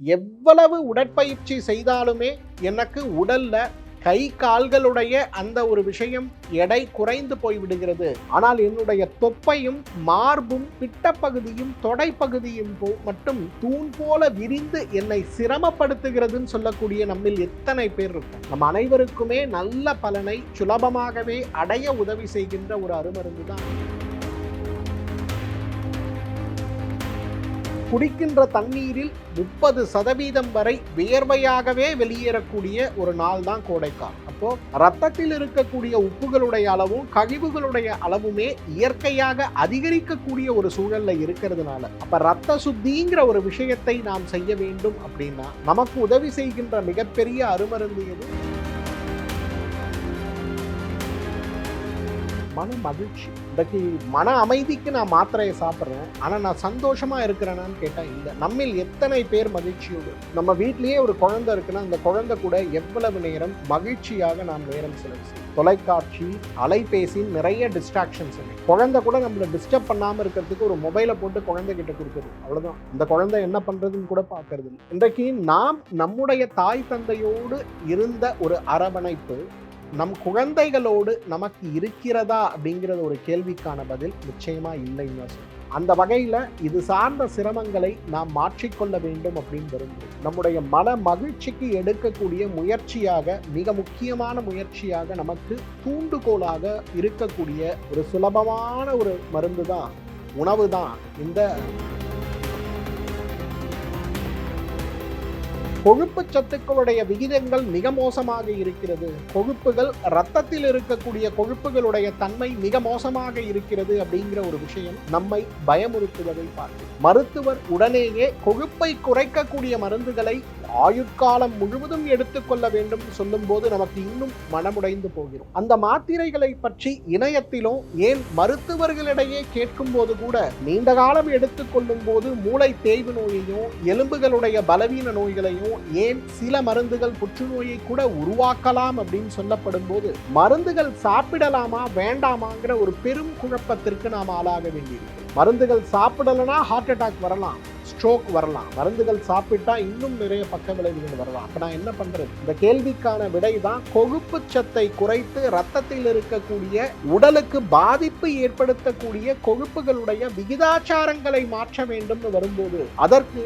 எவ்வளவு உடற்பயிற்சி செய்தாலுமே எனக்கு உடல்ல கை கால்களுடைய அந்த ஒரு விஷயம் எடை குறைந்து போய் விடுகிறது. ஆனால் என்னுடைய தொப்பையும் மார்பும் பிட்டப்பகுதியும் தொடைப்பகுதியும் மட்டும் தூண் போல விரிந்து என்னை சிரமப்படுத்துகிறதுன்னு சொல்லக்கூடிய நம்மில் எத்தனை பேர் இருக்கும்? நம் அனைவருக்குமே நல்ல பலனை சுலபமாகவே அடைய உதவி செய்கின்ற ஒரு அருமருந்து தான் குடிக்கின்ற தண்ணீரில் 30% வரை வியர்வையாகவே வெளியேறக்கூடிய ஒரு நாள் தான் கோடைக்காலம். அப்போ ரத்தத்தில் இருக்கக்கூடிய உப்புகளுடைய அளவும் கழிவுகளுடைய அளவுமே இயற்கையாக அதிகரிக்கக்கூடிய ஒரு சூழல்ல இருக்கிறதுனால அப்ப ரத்த சுத்திங்கிற ஒரு விஷயத்தை நாம் செய்ய வேண்டும் அப்படின்னா நமக்கு உதவி செய்கின்ற மிகப்பெரிய அருமருந்து எது? மன மகிழ்ச்சி. இன்றைக்கு மன அமைதிக்கு நான் மாத்திரையை சாப்பிட்றேன், ஆனால் நான் சந்தோஷமா இருக்கிறேனான்னு கேட்டால் இல்லை. நம்மில் எத்தனை பேர் மகிழ்ச்சியோடு நம்ம வீட்லேயே ஒரு குழந்தை இருக்குன்னா அந்த குழந்தை கூட எவ்வளவு நேரம் மகிழ்ச்சியாக நாம் நேரம் செலவு செய்யும். தொலைக்காட்சி, அலைபேசி, நிறைய டிஸ்ட்ராக்ஷன்ஸ். குழந்தை கூட நம்மளை டிஸ்டர்ப் பண்ணாமல் இருக்கிறதுக்கு ஒரு மொபைலை போட்டு குழந்தைகிட்ட கொடுக்குறது, அவ்வளோதான். இந்த குழந்தை என்ன பண்ணுறதுன்னு கூட பார்க்கறது இல்லை. இன்றைக்கு நாம் நம்முடைய தாய் தந்தையோடு இருந்த ஒரு அரவணைப்பு நம் குழந்தைகளோடு நமக்கு இருக்கிறதா அப்படிங்கிறது ஒரு கேள்விக்கான பதில் நிச்சயமா இல்லைன்னு தான் சொல்லுவோம். அந்த வகையில் இது சார்ந்த சிரமங்களை நாம் மாற்றிக்கொள்ள வேண்டும் அப்படின்னு வரும்போது நம்முடைய மன மகிழ்ச்சிக்கு எடுக்கக்கூடிய முயற்சியாக, மிக முக்கியமான முயற்சியாக, நமக்கு தூண்டுகோலாக இருக்கக்கூடிய ஒரு சுலபமான ஒரு மருந்து தான், உணவு தான் இந்த கொழுப்பு சத்துக்களுடைய விகிதங்கள் மிக மோசமாக இருக்கிறது. கொழுப்புகள் ரத்தத்தில் இருக்கக்கூடிய கொழுப்புகளுடைய தன்மை மிக மோசமாக இருக்கிறது அப்படிங்கிற ஒரு விஷயம் நம்மை பயமுறுத்துவதை பார்த்து மருத்துவர் உடனேயே கொழுப்பை குறைக்கக்கூடிய மருந்துகளை ஆயுட்காலம் முழுவதும் எடுத்துக்கொள்ள வேண்டும் சொல்லும் போது நமக்கு இன்னும் மனமுடைந்து போகிறோம். அந்த மாத்திரைகளை பற்றி இணையத்திலும் ஏன் மருத்துவர்களிடையே கேட்கும் போது கூட நீண்ட காலம் எடுத்துக்கொள்ளும் போது மூளை தேய்வு நோயையும் எலும்புகளுடைய பலவீன நோய்களையும், ஏன் சில மருந்துகள் புற்றுநோயை கூட உருவாக்கலாம் அப்படின்னு சொல்லப்படும் போது மருந்துகள் சாப்பிடலாமா வேண்டாமாங்கிற ஒரு பெரும் குழப்பத்திற்கு நாம் ஆளாக வேண்டியிருக்கிறோம். மருந்துகள் சாப்பிடலனா ஹார்ட் அட்டாக் வரலாம், ஸ்ட்ரோக் வரலாம். மருந்துகள் சாப்பிட்டா இன்னும் நிறைய பக்க விளைவுகள் வரலாம். அப்ப நான் என்ன பண்றது? இந்த கேள்விக்கான விடை தான் கொழுப்பு சத்தை குறைத்து ரத்தத்தில் இருக்கக்கூடிய உடலுக்கு பாதிப்பு ஏற்படுத்தக்கூடிய கொழுப்புகளுடைய விகிதாச்சாரங்களை மாற்ற வேண்டும் வரும்போது அதற்கு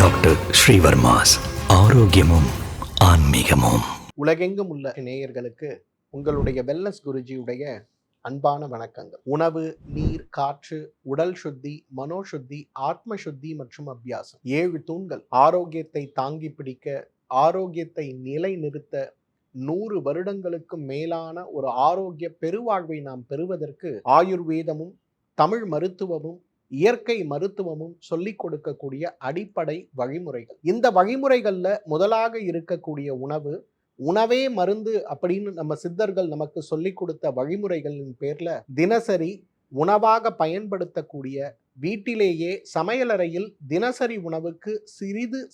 டாக்டர் ஸ்ரீவர்மாஸ் ஆரோக்கியமும் ஆன்மீகமும். உலகெங்கும் உள்ள நேயர்களுக்கு உங்களுடைய வெல்னஸ் குருஜியுடைய அன்பான வணக்கங்கள். உணவு, நீர், காற்று, உடல் சுத்தி, மனோசுத்தி, ஆத்ம சுத்தி மற்றும் அபியாசம், 7 தூண்கள் ஆரோக்கியத்தை தாங்கி பிடிக்க, ஆரோக்கியத்தை நிலைநிறுத்த, 100 வருடங்களுக்கு மேலான ஒரு ஆரோக்கிய பெருவாழ்வை நாம் பெறுவதற்கு ஆயுர்வேதமும் தமிழ் மருத்துவமும் இயற்கை மருத்துவமும் சொல்லிக் கொடுக்கக்கூடிய அடிப்படை வழிமுறைகள். இந்த வழிமுறைகள்ல முதலாக இருக்கக்கூடிய உணவே மருந்து அப்படின்னு நம்ம சித்தர்கள் நமக்கு சொல்லிக் கொடுத்த வழிமுறைகளின் பேர்ல தினசரி உணவாக பயன்படுத்தக்கூடிய, வீட்டிலேயே சமையலறையில் தினசரி உணவுக்கு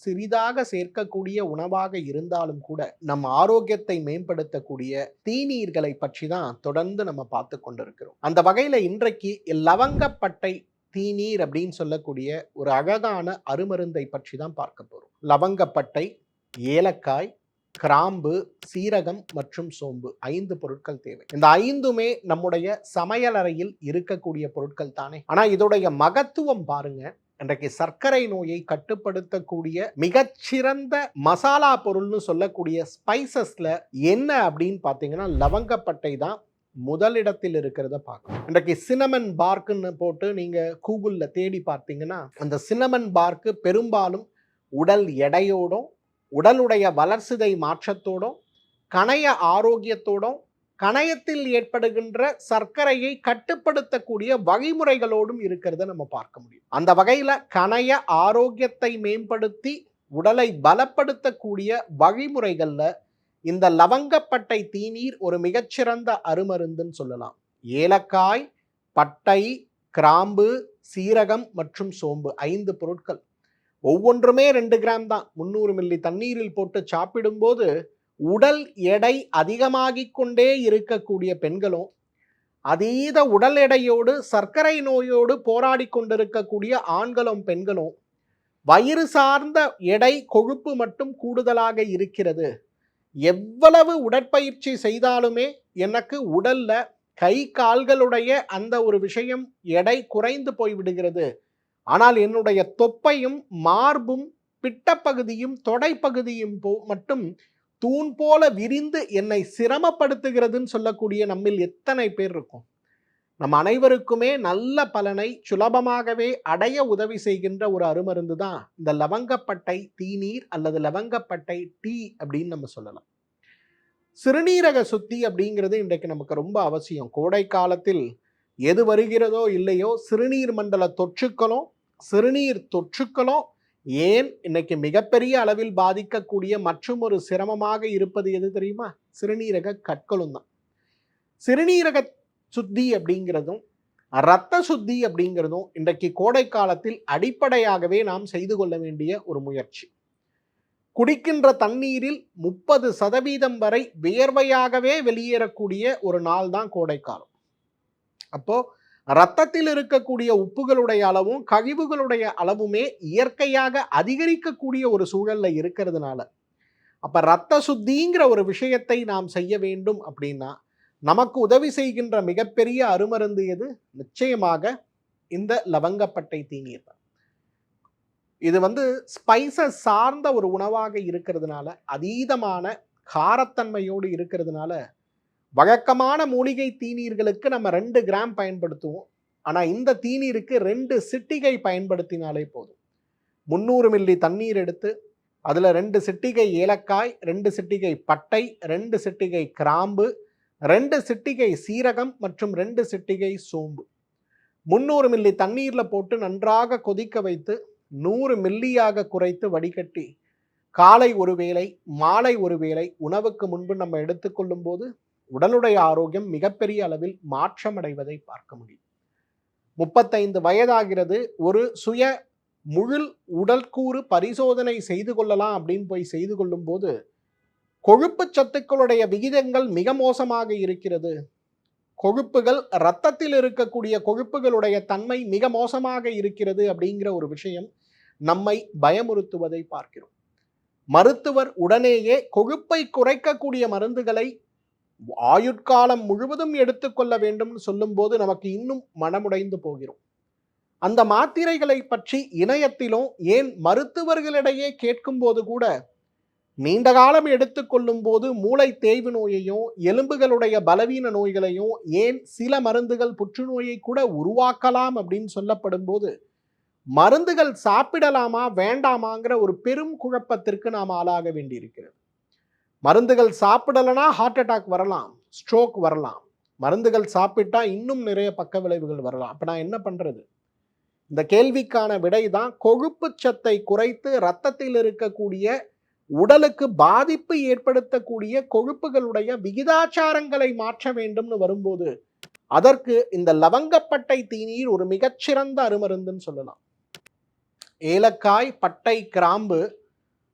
சிறிதாக சேர்க்கக்கூடிய உணவாக இருந்தாலும் கூட நம் ஆரோக்கியத்தை மேம்படுத்தக்கூடிய தீநீர்களை பற்றி தான் தொடர்ந்து நம்ம பார்த்து கொண்டிருக்கிறோம். அந்த வகையில இன்றைக்கு லவங்கப்பட்டை தீநீர் அப்படின்னு சொல்லக்கூடிய ஒரு அழகான அருமருந்தை பற்றி தான் பார்க்க போறோம். லவங்கப்பட்டை, ஏலக்காய், கிராம்பு, சீரகம் மற்றும் சோம்பு, 5 பொருட்கள் தேவை. இந்த 5மே நம்முடைய சமையலறையில் இருக்கக்கூடிய பொருட்கள் தானே. ஆனா இதோடைய மகத்துவம் பாருங்க. இன்றைக்கு சர்க்கரை நோயை கட்டுப்படுத்தக்கூடிய மிகச்சிறந்த மசாலா பொருள்னு சொல்லக்கூடிய ஸ்பைசஸ்ல என்ன அப்படின்னு பார்த்தீங்கன்னா லவங்கப்பட்டை தான் முதலிடத்தில் இருக்கிறத பார்க்கணும். இன்றைக்கு சினமன் பார்க்குன்னு போட்டு நீங்க கூகுள்ல தேடி பார்த்தீங்கன்னா அந்த சினமன் பார்க்கு பெரும்பாலும் உடல் எடையோடும், உடலுடைய வளர்சிதை மாற்றத்தோடும், கணைய ஆரோக்கியத்தோடும், கணையத்தில் ஏற்படுகின்ற சர்க்கரையை கட்டுப்படுத்தக்கூடிய வழிமுறைகளோடும் இருக்கிறத நம்ம பார்க்க முடியும். அந்த வகையில கணைய ஆரோக்கியத்தை மேம்படுத்தி உடலை பலப்படுத்தக்கூடிய வழிமுறைகள்ல இந்த லவங்கப்பட்டை தீநீர் ஒரு மிகச்சிறந்த அருமருந்துன்னு சொல்லலாம். ஏலக்காய், பட்டை, கிராம்பு, சீரகம் மற்றும் சோம்பு, 5 பொருட்கள். ஒவ்வொன்றுமே 2 கிராம் தான். 300 மில்லி தண்ணீரில் போட்டு சாப்பிடும்போது உடல் எடை அதிகமாகிக் கொண்டே இருக்கக்கூடிய பெண்களும், அதீத உடல் எடையோடு சர்க்கரை நோயோடு போராடி கொண்டிருக்கக்கூடிய ஆண்களும் பெண்களும், வயிறு சார்ந்த எடை கொழுப்பு மட்டும் கூடுதலாக இருக்கிறது, எவ்வளவு உடற்பயிற்சி செய்தாலுமே எனக்கு உடல்ல கை கால்களுடைய அந்த ஒரு விஷயம் எடை குறைந்து போய்விடுகிறது, ஆனால் என்னுடைய தொப்பையும் மார்பும் பிட்டப்பகுதியும் தொடைப்பகுதியும் மட்டும் தூண் போல விரிந்து என்னை சிரமப்படுத்துகிறதுன்னு சொல்லக்கூடிய நம்மில் எத்தனை பேர் இருக்கும்? நம் அனைவருக்குமே நல்ல பலனை சுலபமாகவே அடைய உதவி செய்கின்ற ஒரு அருமருந்து தான் இந்த லவங்கப்பட்டை தீநீர் அல்லது லவங்கப்பட்டை டீ அப்படின்னு நம்ம சொல்லலாம். சிறுநீரக சுத்தி அப்படிங்கிறது இன்றைக்கு நமக்கு ரொம்ப அவசியம். கோடை காலத்தில் எது வருகிறதோ இல்லையோ சிறுநீர் மண்டல தொற்றுக்களும் சிறுநீர் தொற்றுக்களும் ஏன் இன்னைக்கு மிகப்பெரிய அளவில் பாதிக்கக்கூடிய மற்றும் ஒரு சிரமமாக இருப்பது எது தெரியுமா? சிறுநீரக கற்களும் தான். சிறுநீரக சுத்தி அப்படிங்கிறதும் இரத்த சுத்தி அப்படிங்கிறதும் இன்றைக்கு கோடை காலத்தில் அடிப்படையாகவே நாம் செய்து கொள்ள வேண்டிய ஒரு முயற்சி. குடிக்கின்ற தண்ணீரில் 30% வரை வியர்வையாகவே வெளியேறக்கூடிய ஒரு நாள் தான் கோடைக்காலம். அப்போ இரத்தத்தில் இருக்கக்கூடிய உப்புகளுடைய அளவும் கழிவுகளுடைய அளவுமே இயற்கையாக அதிகரிக்கக்கூடிய ஒரு சூழல்ல இருக்கிறதுனால, அப்ப இரத்த சுத்திங்கிற ஒரு விஷயத்தை நாம் செய்ய வேண்டும் அப்படின்னா நமக்கு உதவி செய்கின்ற மிகப்பெரிய அருமருந்து எது? நிச்சயமாக இந்த லவங்கப்பட்டை தீநீர் தான். இது ஸ்பைசஸ் சார்ந்த ஒரு உணவாக இருக்கிறதுனால, அதீதமான காரத்தன்மையோடு இருக்கிறதுனால, வழக்கமான மூலிகை தீநீர்களுக்கு நம்ம 2 கிராம் பயன்படுத்துவோம். ஆனால் இந்த தீநீருக்கு 2 சிட்டிகை பயன்படுத்தினாலே போதும். 300 மில்லி தண்ணீர் எடுத்து அதில் 2 சிட்டிகை ஏலக்காய், 2 சிட்டிகை பட்டை, 2 சிட்டிகை கிராம்பு, 2 சிட்டிகை சீரகம் மற்றும் 2 சிட்டிகை சோம்பு 300 மில்லி தண்ணீரில் போட்டு நன்றாக கொதிக்க வைத்து 100 மில்லியாக குறைத்து வடிகட்டி காலை ஒரு வேளை மாலை ஒரு வேளை உணவுக்கு முன்பு நம்ம எடுத்துக்கொள்ளும் போது உடலுடைய ஆரோக்கியம் மிகப்பெரிய அளவில் மாற்றம் அடைவதை பார்க்க முடியும். 35 வயதாகிறது, ஒரு சுய முழு உடற்கூறு பரிசோதனை செய்து கொள்ளலாம் அப்படின்னு போய் செய்து கொள்ளும் போது கொழுப்பு சத்துக்களுடைய விகிதங்கள் மிக மோசமாக இருக்கிறது, கொழுப்புகள் இரத்தத்தில் இருக்கக்கூடிய கொழுப்புகளுடைய தன்மை மிக மோசமாக இருக்கிறது அப்படிங்கிற ஒரு விஷயம் நம்மை பயமுறுத்துவதை பார்க்கிறோம். மருத்துவர் உடனேயே கொழுப்பை குறைக்கக்கூடிய மருந்துகளை ஆயுட்காலம் முழுவதும் எடுத்துக்கொள்ள வேண்டும் சொல்லும் போது நமக்கு இன்னும் மனமுடைந்து போகிறோம். அந்த மாத்திரைகளை பற்றி இணையத்திலும் ஏன் மருத்துவர்களிடையே கேட்கும் போது கூட நீண்ட காலம் எடுத்துக்கொள்ளும் போது மூளை தேய்வு நோயையும் எலும்புகளுடைய பலவீன நோய்களையும் ஏன் சில மருந்துகள் புற்றுநோயை கூட உருவாக்கலாம் அப்படின்னு சொல்லப்படும் போது மருந்துகள் சாப்பிடலாமா வேண்டாமாங்கிற ஒரு பெரும் குழப்பத்திற்கு நாம் ஆளாக வேண்டியிருக்கிறது. மருந்துகள் சாப்பிடலனா ஹார்ட் அட்டாக் வரலாம், ஸ்ட்ரோக் வரலாம், மருந்துகள் சாப்பிட்டா இன்னும் நிறைய பக்க விளைவுகள் வரலாம். அப்ப நான் என்ன பண்றது? இந்த கேள்விக்கான விடை தான் கொழுப்பு சத்தை குறைத்து இரத்தத்தில் இருக்கக்கூடிய உடலுக்கு பாதிப்பு ஏற்படுத்தக்கூடிய கொழுப்புகளுடைய விகிதாச்சாரங்களை மாற்ற வேண்டும்னு வரும்போது அதற்கு இந்த லவங்கப்பட்டை தீநீர் ஒரு மிகச்சிறந்த அருமருந்துன்னு சொல்லலாம். ஏலக்காய், பட்டை, கிராம்பு,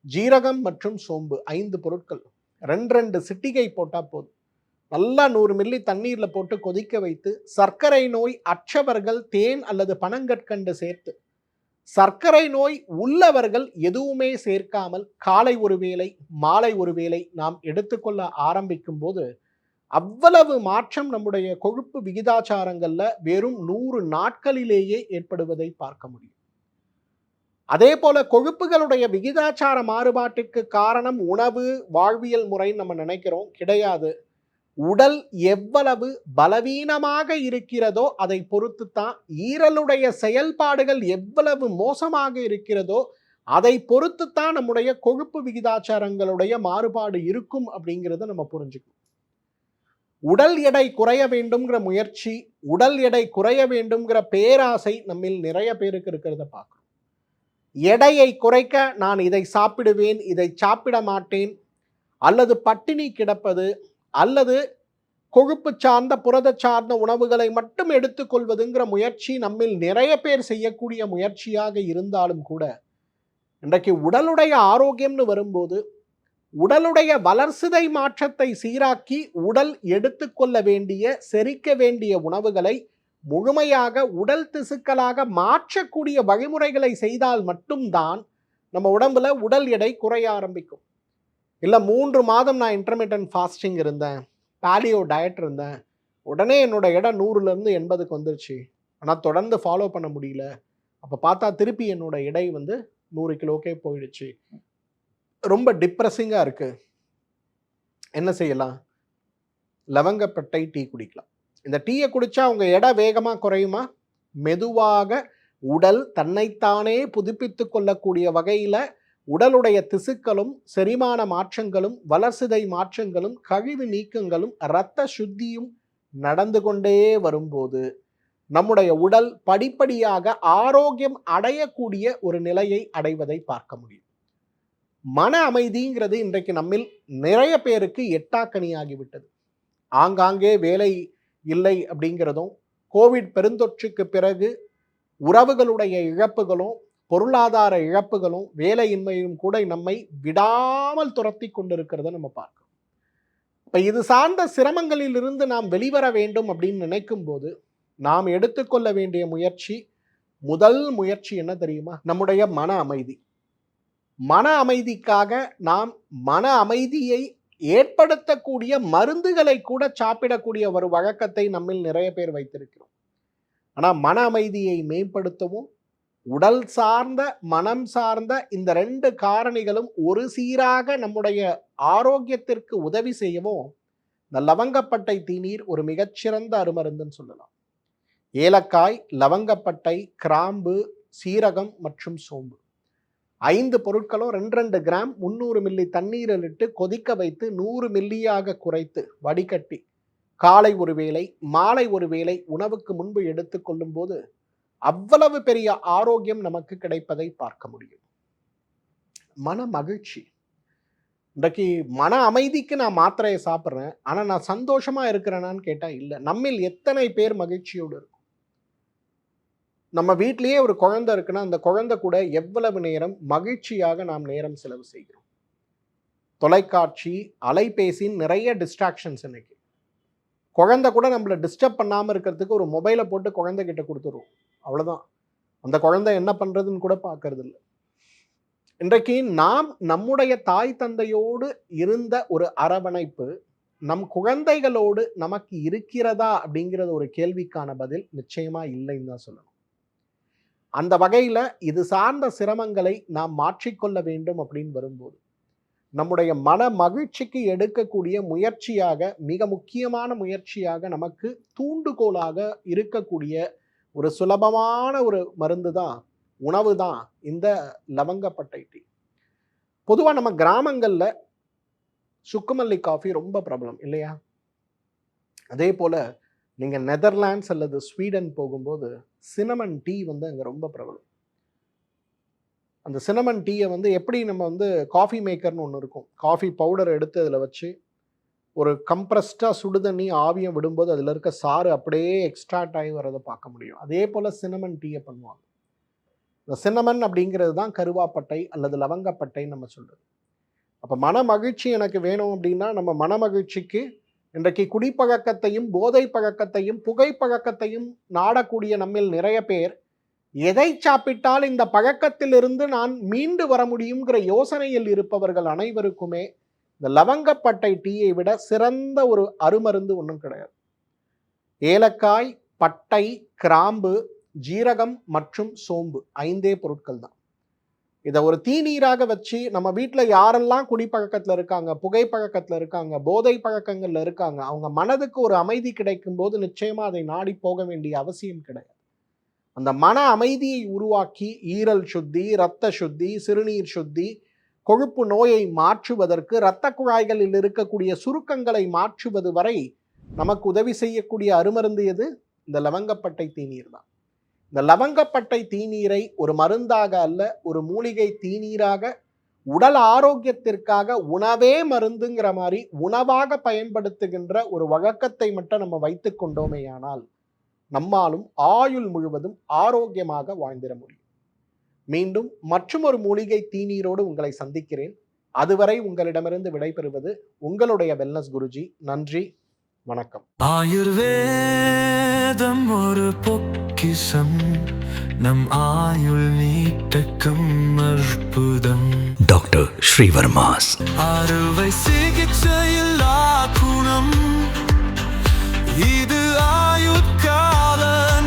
ஜீரகம் மற்றும் சோம்பு 5 பொருட்கள் 2 சிட்டிகை போட்டால் போதும். நல்லா 100 மில்லி தண்ணீரில் போட்டு கொதிக்க வைத்து சர்க்கரை நோய் அற்றவர்கள் தேன் அல்லது பனங்கற்கண்டு சேர்த்து, சர்க்கரை நோய் உள்ளவர்கள் எதுவுமே சேர்க்காமல் காலை ஒரு வேளை மாலை ஒரு வேளை நாம் எடுத்துக்கொள்ள ஆரம்பிக்கும் போது அவ்வளவு மாற்றம் நம்முடைய கொழுப்பு விகிதாச்சாரங்கள்ல வெறும் 100 நாட்களிலேயே ஏற்படுவதை பார்க்க முடியும். அதே போல கொழுப்புகளுடைய விகிதாச்சார மாறுபாட்டிற்கு காரணம் உணவு வாழ்வியல் முறை நம்ம நினைக்கிறோம், கிடையாது. உடல் எவ்வளவு பலவீனமாக இருக்கிறதோ அதை பொறுத்து தான், ஈரலுடைய செயல்பாடுகள் எவ்வளவு மோசமாக இருக்கிறதோ அதை பொறுத்து தான் நம்முடைய கொழுப்பு விகிதாச்சாரங்களுடைய மாறுபாடு இருக்கும் அப்படிங்கிறத நம்ம புரிஞ்சுக்கணும். உடல் எடை குறைய வேண்டும்ங்கிற முயற்சி, உடல் எடை குறைய வேண்டும்ங்கிற பேராசை நம்மில் நிறைய பேருக்கு இருக்கிறத பார்க்கணும். எடையை குறைக்க நான் இதை சாப்பிடுவேன், இதை சாப்பிட மாட்டேன், அல்லது பட்டினி கிடப்பது, அல்லது கொழுப்பு சார்ந்த புரத சார்ந்த உணவுகளை மட்டும் எடுத்துக்கொள்வதுங்கிற முயற்சி நம்மில் நிறைய பேர் செய்யக்கூடிய முயற்சியாக இருந்தாலும் கூட இன்றைக்கு உடலுடைய ஆரோக்கியம்னு வரும்போது உடலுடைய வளர்சிதை மாற்றத்தை சீராக்கி உடல் எடுத்துக்கொள்ள வேண்டிய செரிக்க வேண்டிய உணவுகளை முழுமையாக உடல் திசுக்களாக மாற்றக்கூடிய வழிமுறைகளை செய்தால் மட்டும்தான் நம்ம உடம்புல உடல் எடை குறைய ஆரம்பிக்கும். இல்லை 3 மாதம் நான் இன்டர்மீடியன்ட் ஃபாஸ்டிங் இருந்தேன், பாலியோ டயட் இருந்தேன், உடனே என்னோட எடை 100லேருந்து 80க்கு வந்துருச்சு, ஆனால் தொடர்ந்து ஃபாலோ பண்ண முடியல, அப்போ பார்த்தா திருப்பி என்னோட எடை 100 கிலோக்கே போயிடுச்சு, ரொம்ப டிப்ரெஸிங்காக இருக்குது. என்ன செய்யலாம்? லவங்கப்பட்டை டீ குடிக்கலாம். இந்த டீயை குடித்தா உங்கள் எடை வேகமாக குறையுமா? மெதுவாக உடல் தன்னைத்தானே புதுப்பித்து கொள்ளக்கூடிய வகையில் உடலுடைய திசுக்களும் செரிமான மாற்றங்களும் வளர்சிதை மாற்றங்களும் கழிவு நீக்கங்களும் இரத்த சுத்தியும் நடந்து கொண்டே வரும்போது நம்முடைய உடல் படிப்படியாக ஆரோக்கியம் அடையக்கூடிய ஒரு நிலையை அடைவதை பார்க்க முடியும். மன அமைதிங்கிறது இன்றைக்கு நம்மில் நிறைய பேருக்கு எட்டாக்கனியாகிவிட்டது. ஆங்காங்கே வேலை இல்லை அப்படிங்கிறதும், கோவிட் பெருந்தொற்றுக்கு பிறகு உறவுகளுடைய இழப்புகளும் பொருளாதார இழப்புகளும் வேலையின்மையும் கூட நம்மை விடாமல் துரத்தி கொண்டிருக்கிறத நம்ம பார்க்கிறோம். இப்போ இது சார்ந்த சிரமங்களிலிருந்து நாம் வெளிவர வேண்டும் அப்படின்னு நினைக்கும் போது நாம் எடுத்துக்கொள்ள வேண்டிய முதல் முயற்சி என்ன தெரியுமா? நம்முடைய மன அமைதி. மன அமைதிக்காக நாம் மன அமைதியை ஏற்படுத்தக்கூடிய மருந்துகளை கூட சாப்பிடக்கூடிய ஒரு வழக்கத்தை நம்மில் நிறைய பேர் வைத்திருக்கிறோம். ஆனால் மன அமைதியை மேம்படுத்தவும் உடல் சார்ந்த மனம் சார்ந்த இந்த 2 காரணிகளும் ஒரு சீராக நம்முடைய ஆரோக்கியத்திற்கு உதவி செய்யவும் இந்த லவங்கப்பட்டை தீநீர் ஒரு மிகச்சிறந்த அருமருந்துன்னு சொல்லலாம். ஏலக்காய், லவங்கப்பட்டை, கிராம்பு, சீரகம் மற்றும் சோம்பு 5 பொருட்களும் 2 கிராம் 300 மில்லி தண்ணீரில் இட்டு கொதிக்க வைத்து 100 மில்லியாக குறைத்து வடிகட்டி காலை ஒரு வேளை மாலை ஒரு வேளை உணவுக்கு முன்பு எடுத்துக்கொள்ளும் போது அவ்வளவு பெரிய ஆரோக்கியம் நமக்கு கிடைப்பதை பார்க்க முடியும். மன மகிழ்ச்சி. இன்றைக்கு மன அமைதிக்கு நான் மாத்திரையை சாப்பிட்றேன், ஆனால் நான் சந்தோஷமா இருக்கிறேனான்னு கேட்டால் இல்லை. நம்மில் எத்தனை பேர் மகிழ்ச்சியோடு இருக்கும்? நம்ம வீட்டிலேயே ஒரு குழந்தை இருக்குன்னா அந்த குழந்தை கூட எவ்வளவு நேரம் மகிழ்ச்சியாக நாம் நேரம் செலவு செய்கிறோம். தொலைக்காட்சி, அலைபேசின்னு நிறைய டிஸ்ட்ராக்ஷன்ஸ் இன்னைக்கு. குழந்தை கூட நம்மளை டிஸ்டர்ப் பண்ணாமல் இருக்கிறதுக்கு ஒரு மொபைலை போட்டு குழந்தைகிட்ட கொடுத்துருவோம், அவ்வளோதான். அந்த குழந்தை என்ன பண்ணுறதுன்னு கூட பார்க்கறது இல்லை. இன்றைக்கு நாம் நம்முடைய தாய் தந்தையோடு இருந்த ஒரு அரவணைப்பு நம் குழந்தைகளோடு நமக்கு இருக்கிறதா அப்படிங்கிறது ஒரு கேள்விக்கான பதில் நிச்சயமா இல்லைன்னு தான் சொல்லணும். அந்த வகையில் இது சார்ந்த சிரமங்களை நாம் மாற்றிக்கொள்ள வேண்டும் அப்படின்னு வரும்போது நம்முடைய மன மகிழ்ச்சிக்கு எடுக்கக்கூடிய முயற்சியாக, மிக முக்கியமான முயற்சியாக, நமக்கு தூண்டுகோலாக இருக்கக்கூடிய ஒரு சுலபமான ஒரு மருந்து தான், உணவு தான் இந்த லவங்கப்பட்டை டீ. பொதுவாக நம்ம கிராமங்களில் சுக்குமல்லி காஃபி ரொம்ப பிரபலம் இல்லையா? அதே போல் நீங்கள் நெதர்லாண்ட்ஸ் அல்லது ஸ்வீடன் போகும்போது சினமன் டீ அங்கே ரொம்ப பிரபலம். அந்த சினமன் டீயை எப்படி நம்ம காஃபி மேக்கர்னு ஒன்று இருக்கும், காஃபி பவுடர் எடுத்து அதில் வச்சு ஒரு கம்ப்ரஸ்டாக சுடுதண்ணி ஆவியம் விடும்போது அதில் இருக்க சாறு அப்படியே எக்ஸ்ட்ராக்ட் ஆகி வரதை பார்க்க முடியும். அதே போல் சினமன் டீயை பண்ணுவாங்க. இந்த சின்னமன் அப்படிங்கிறது தான் கருவாப்பட்டை அல்லது லவங்கப்பட்டைன்னு நம்ம சொல்கிறது. அப்போ மன மகிழ்ச்சி எனக்கு வேணும் அப்படின்னா நம்ம மன மகிழ்ச்சிக்கு இன்றைக்கு குடிப்பழக்கத்தையும் போதை பழக்கத்தையும் புகைப்பழக்கத்தையும் நாடக்கூடிய நம்மில் நிறைய பேர் எதை சாப்பிட்டால் இந்த பழக்கத்திலிருந்து நான் மீண்டு வர முடியுங்கிற யோசனையில் இருப்பவர்கள் அனைவருக்குமே இந்த லவங்கப்பட்டை டீயை விட சிறந்த ஒரு அருமருந்து ஒன்றும் கிடையாது. ஏலக்காய், பட்டை, கிராம்பு, ஜீரகம் மற்றும் சோம்பு 5 பொருட்கள் தான். இதை ஒரு தீநீராக வச்சு நம்ம வீட்டில் யாரெல்லாம் குடிப்பழக்கத்தில் இருக்காங்க, புகைப்பழக்கத்தில் இருக்காங்க, போதை பழக்கங்களில் இருக்காங்க, அவங்க மனதுக்கு ஒரு அமைதி கிடைக்கும் போது நிச்சயமாக அதை நாடி போக வேண்டிய அவசியம் கிடையாது. அந்த மன அமைதியை உருவாக்கி ஈரல் சுத்தி, இரத்த சுத்தி, சிறுநீர் சுத்தி, கொழுப்பு நோயை மாற்றுவதற்கு, இரத்த குழாய்களில் இருக்கக்கூடிய சுருக்கங்களை மாற்றுவது வரை நமக்கு உதவி செய்யக்கூடிய அருமருந்து எது? இந்த லவங்கப்பட்டை தீநீர் தான். இந்த லவங்கப்பட்டை தீநீரை ஒரு மருந்தாக அல்ல, ஒரு மூலிகை தீநீராக, உடல் ஆரோக்கியத்திற்காக உணவே மருந்துங்கிற மாதிரி உணவாக பயன்படுத்துகின்ற ஒரு வழக்கத்தை மட்டும் நம்ம வைத்து கொண்டோமேயானால் நம்மாலும் ஆயுள் முழுவதும் ஆரோக்கியமாக வாழ்ந்திட முடியும். மீண்டும் மற்றும் ஒரு மூலிகை தீநீரோடு உங்களை சந்திக்கிறேன். அதுவரை உங்களிடமிருந்து விடைபெறுவது உங்களுடைய வெல்னஸ் குருஜி. நன்றி, வணக்கம். ஆயுர்வேதம் ஒரு பொக்கிஷம், நம் ஆயுள் நீட்டக்கும் அற்புதம். டாக்டர் ஸ்ரீவர்மாஸ் அறுவை சிகிச்சையில்லா குணம், இது ஆயுட்கால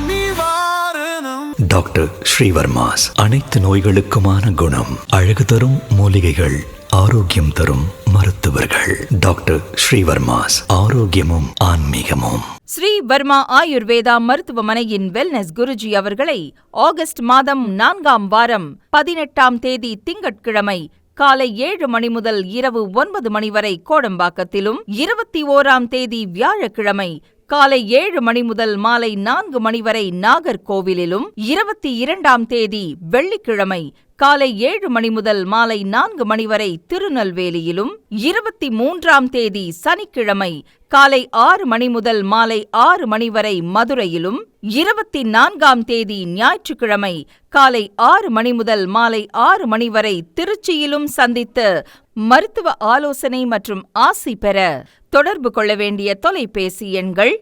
நிவாரணம். டாக்டர் ஸ்ரீவர்மாஸ் அனைத்து நோய்களுக்குமான குணம், அழகு தரும் மூலிகைகள், ஆரோக்கியம் தரும் மருத்துவர்கள். டாக்டர் ஸ்ரீவர்மாஸ், ஆரோக்கியமும் ஆன்மீகமும். ஸ்ரீ வர்மா ஆயுர்வேதா மருத்துவமனையின் வெல்னஸ் குருஜி அவர்களை ஆகஸ்ட் மாதம் 4ஆம் வாரம் 18ஆம் தேதி திங்கட்கிழமை காலை 7 மணி முதல் இரவு 9 மணி வரை கோடம்பாக்கத்திலும், 21ஆம் தேதி வியாழக்கிழமை காலை 7 மணி முதல் மாலை 4 மணி வரை நாகர்கோவிலிலும், 22ஆம் தேதி வெள்ளிக்கிழமை காலை 7 மணி முதல் மாலை 4 மணி வரை திருநெல்வேலியிலும், 23ஆம் தேதி சனிக்கிழமை காலை 6 மணி முதல் மாலை 6 மணி வரை மதுரையிலும், 24ஆம் தேதி ஞாயிற்றுக்கிழமை காலை 6 மணி முதல் மாலை 6 மணி வரை திருச்சியிலும் சந்தித்து மருத்துவ ஆலோசனை மற்றும் ஆசி பெற தொடர்பு கொள்ள வேண்டிய தொலைபேசி எண்கள்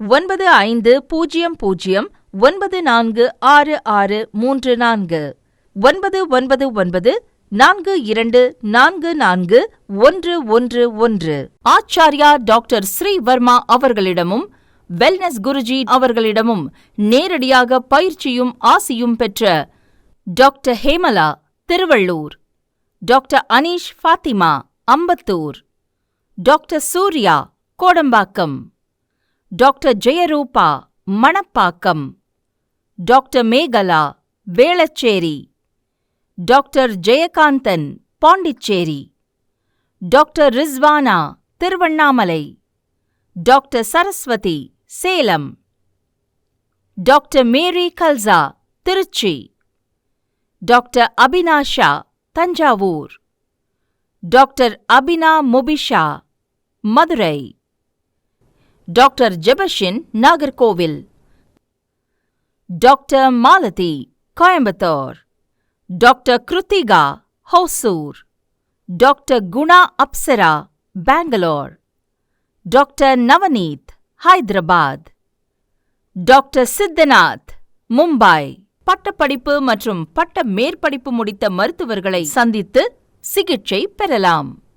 9500946634 9994244111. ஆச்சார்யா டாக்டர் ஸ்ரீ வர்மா அவர்களிடமும் வெல்னஸ் குருஜி அவர்களிடமும் நேரடியாக பயிற்சியும் ஆசியும் பெற்ற doctor Hemala Thiruvallur, doctor Aneesh Fathima Ambattur, doctor Surya Kodambakkam, doctor Jeyarupa Manappakkam, doctor Mekala Velachery, doctor Jayakanthan Pondicherry, doctor Rizwana Tiruvannamalai, doctor Saraswathi Salem, doctor Mary Kalsa Trichy, doctor Abinasha Thanjavur, doctor Abina Mubisha Madurai, doctor Jebashin Nagercoil, doctor Malathi Coimbatore, doctor Kiruthika Hosur, doctor Guna Apsara Bangalore, doctor Navaneeth Hyderabad, doctor Siddhanath Mumbai. பட்டப்படிப்பு மற்றும் பட்ட மேற்படிப்பு முடித்த மருத்துவர்களை சந்தித்து சிகிச்சை பெறலாம்.